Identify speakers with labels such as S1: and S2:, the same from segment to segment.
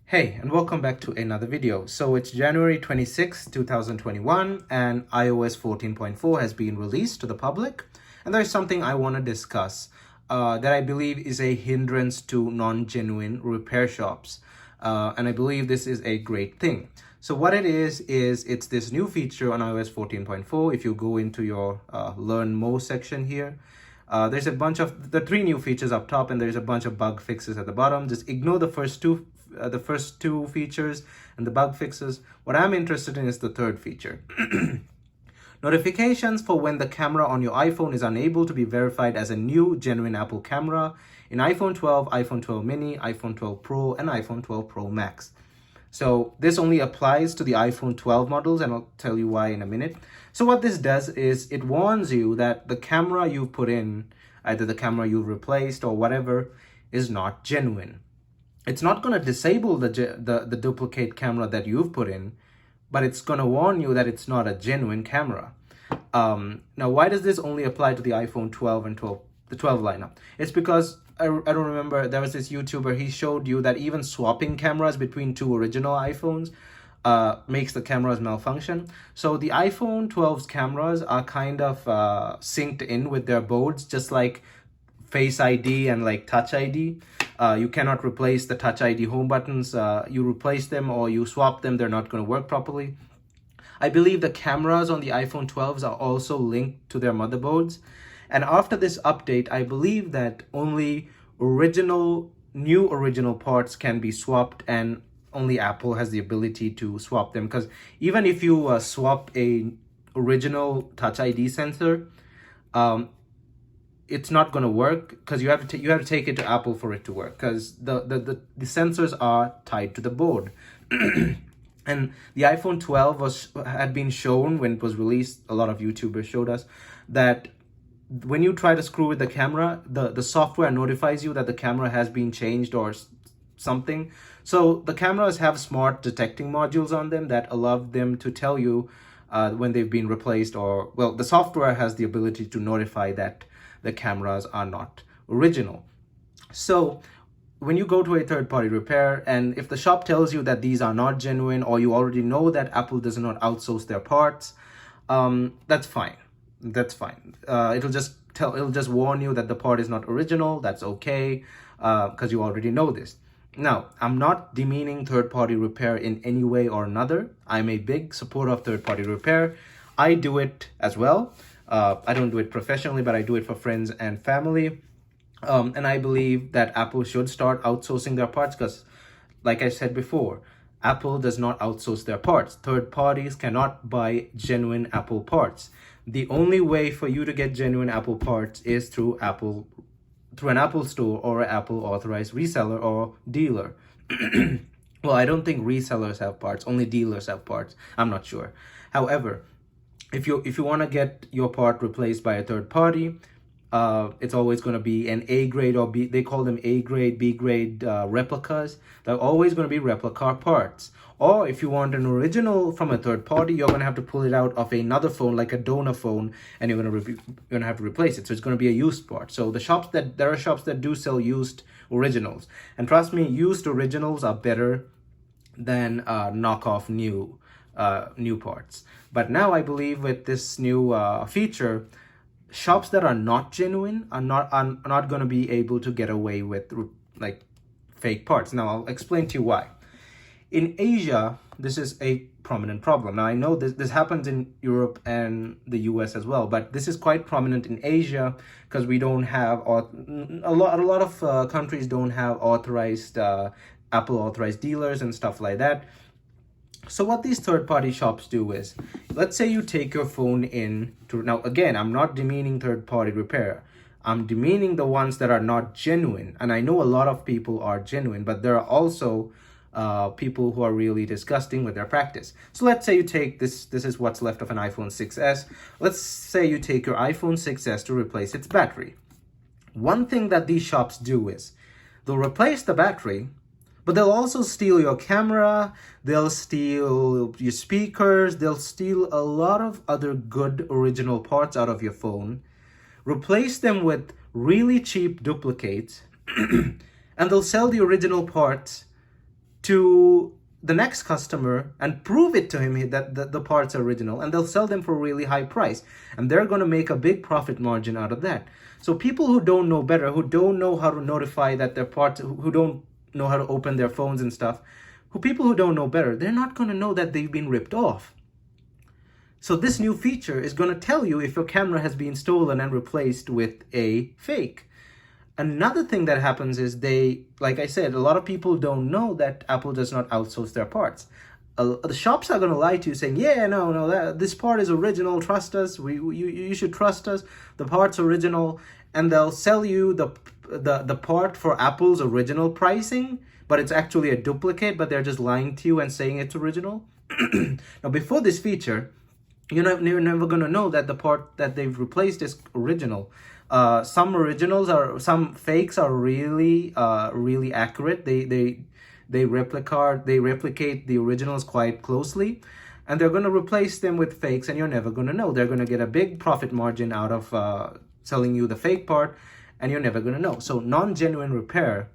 S1: Hey, and welcome back to another video. So it's January 26, 2021, and iOS 14.4 has been released to the public. And there's something I want to discuss that I believe is a hindrance to non-genuine repair shops. And I believe this is a great thing. So what it is it's this new feature on iOS 14.4. If you go into your Learn More section here, there's a bunch of the three new features up top, and there's a bunch of bug fixes at the bottom. Just ignore the first two features and the bug fixes. What I'm interested in is the third feature. Notifications for when the camera on your iPhone is unable to be verified as a new genuine Apple camera in iPhone 12, iPhone 12 mini, iPhone 12 Pro, and iPhone 12 Pro Max. So this only applies to the iPhone 12 models, and I'll tell you why in a minute. So what this does is it warns you that the camera you've put in, either the camera you've replaced or whatever, is not genuine. It's not going to disable the duplicate camera that you've put in, but it's going to warn you that it's not a genuine camera. Now, why does this only apply to the iPhone 12 and the 12 lineup? It's because I don't remember, there was this YouTuber, he showed you that even swapping cameras between two original iPhones makes the cameras malfunction. So the iPhone 12's cameras are kind of synced in with their boards, just like Face ID and like Touch ID. You cannot replace the Touch ID home buttons. You replace them or you swap them, they're not going to work properly. I believe the cameras on the iPhone 12s are also linked to their motherboards. And after this update, I believe that only new original parts can be swapped, and only Apple has the ability to swap them. Because even if you swap a original Touch ID sensor, it's not going to work, because you have to take it to Apple for it to work, because the sensors are tied to the board. And the iPhone 12 had been shown when it was released. A lot of YouTubers showed us that when you try to screw with the camera, the software notifies you that the camera has been changed or something. So the cameras have smart detecting modules on them that allow them to tell you when they've been replaced, or, well, the software has the ability to notify that the cameras are not original. So when you go to a third-party repair, and if the shop tells you that these are not genuine, or you already know that Apple does not outsource their parts, that's fine. That's fine. It'll just warn you that the part is not original. That's okay, because you already know this. Now, I'm not demeaning third-party repair in any way or another. I'm a big supporter of third-party repair. I do it as well. I don't do it professionally, but I do it for friends and family. And I believe that Apple should start outsourcing their parts, because, like I said before, Apple does not outsource their parts. Third parties cannot buy genuine Apple parts. The only way for you to get genuine Apple parts is through an Apple store or an Apple authorized reseller or dealer. Well, I don't think resellers have parts, only dealers have parts. I'm not sure. However, if you want to get your part replaced by a third party, it's always going to be an A grade or B. They call them A grade, B grade replicas. They're always going to be replica parts. Or if you want an original from a third party, you're going to have to pull it out of another phone, like a donor phone, and you're going to have to replace it. So it's going to be a used part. So there are shops that do sell used originals, and trust me, used originals are better than knockoff new parts. But now I believe with this new feature, shops that are not genuine are not going to be able to get away with like fake parts. Now I'll explain to you why. In Asia, this is a prominent problem. Now I know this happens in Europe and the US as well, but this is quite prominent in Asia because we don't have a lot of countries don't have authorized Apple authorized dealers and stuff like that. So what these third-party shops do is, let's say you take your phone in to, now again, I'm not demeaning third-party repair. I'm demeaning the ones that are not genuine. And I know a lot of people are genuine, but there are also people who are really disgusting with their practice. So let's say you take this is what's left of an iPhone 6s. Let's say you take your iPhone 6s to replace its battery. One thing that these shops do is, they'll replace the battery, but they'll also steal your camera, they'll steal your speakers, they'll steal a lot of other good original parts out of your phone, replace them with really cheap duplicates, and they'll sell the original parts to the next customer and prove it to him that the parts are original, and they'll sell them for a really high price, and they're going to make a big profit margin out of that. So people who don't know better, who don't know how to notify that their parts, who don't know how to open their phones and stuff, people who don't know better, they're not going to know that they've been ripped off. So this new feature is going to tell you if your camera has been stolen and replaced with a fake. Another thing that happens is like I said, a lot of people don't know that Apple does not outsource their parts. The shops are going to lie to you saying, yeah, no, this part is original, trust us, you should trust us, the part's original, and they'll sell you the part for Apple's original pricing, but it's actually a duplicate, but they're just lying to you and saying it's original. Now, before this feature, you're never going to know that the part that they've replaced is original. Some fakes are really accurate. They replicate the originals quite closely, and they're going to replace them with fakes, and you're never going to know. They're going to get a big profit margin out of selling you the fake part, and you're never going to know. So non-genuine repair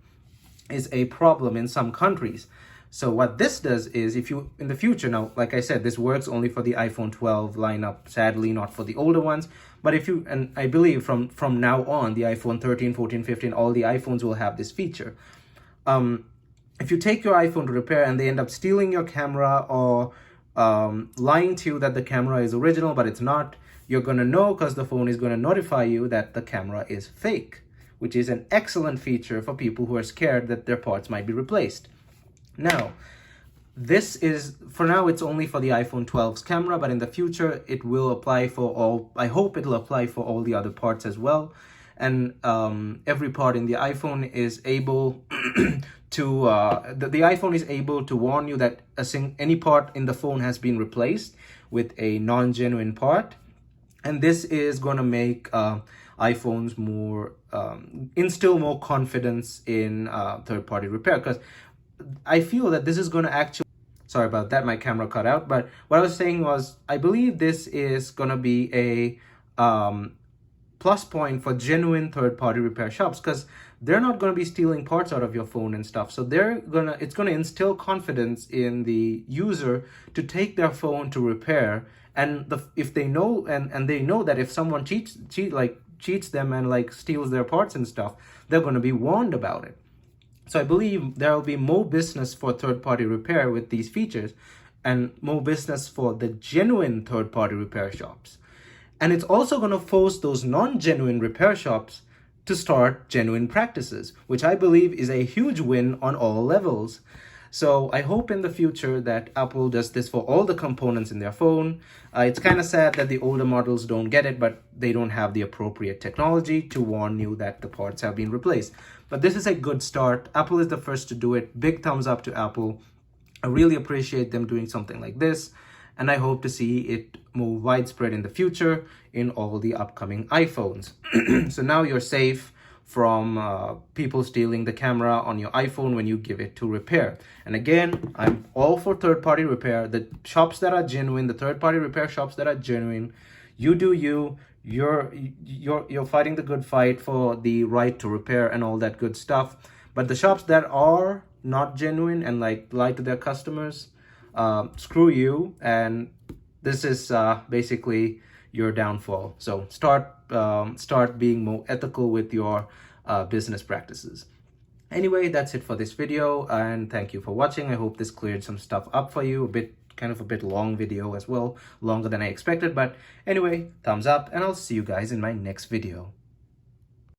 S1: is a problem in some countries. So what this does is, if you, in the future, now, like I said, this works only for the iPhone 12 lineup, sadly not for the older ones, but if you, and I believe from now on, the iPhone 13, 14, 15, all the iPhones will have this feature. If you take your iPhone to repair and they end up stealing your camera or lying to you that the camera is original, but it's not, you're going to know because the phone is going to notify you that the camera is fake, which is an excellent feature for people who are scared that their parts might be replaced. Now, this is, for now, it's only for the iPhone 12's camera, but in the future, it will apply for all, I hope it'll apply for all the other parts as well. And every part in the iPhone is able to, the iPhone is able to warn you that any part in the phone has been replaced with a non-genuine part. And this is going to make iPhones more, instill more confidence in third-party repair, because I feel that this is going to actually, sorry about that, my camera cut out, but what I was saying was, I believe this is going to be a plus point for genuine third-party repair shops, because they're not going to be stealing parts out of your phone and stuff. So it's going to instill confidence in the user to take their phone to repair. And if they know, and they know that if someone cheats them and steals their parts and stuff, they're going to be warned about it. So I believe there will be more business for third-party repair with these features, and more business for the genuine third-party repair shops. And it's also going to force those non-genuine repair shops to start genuine practices, which I believe is a huge win on all levels. So I hope in the future that Apple does this for all the components in their phone. It's kind of sad that the older models don't get it, but they don't have the appropriate technology to warn you that the parts have been replaced. But this is a good start. Apple is the first to do it. Big thumbs up to Apple. I really appreciate them doing something like this, and I hope to see it more widespread in the future in all the upcoming iPhones. So now you're safe from people stealing the camera on your iPhone when you give it to repair. And again, I'm all for third-party repair. The shops that are genuine, the third-party repair shops that are genuine, you do you. You're fighting the good fight for the right to repair and all that good stuff. But the shops that are not genuine and lie to their customers, screw you. And this is basically your downfall. So start being more ethical with your business practices. Anyway, that's it for this video, and thank you for watching. I hope this cleared some stuff up for you. Kind of a bit long video as well, longer than I expected, but anyway, thumbs up, and I'll see you guys in my next video.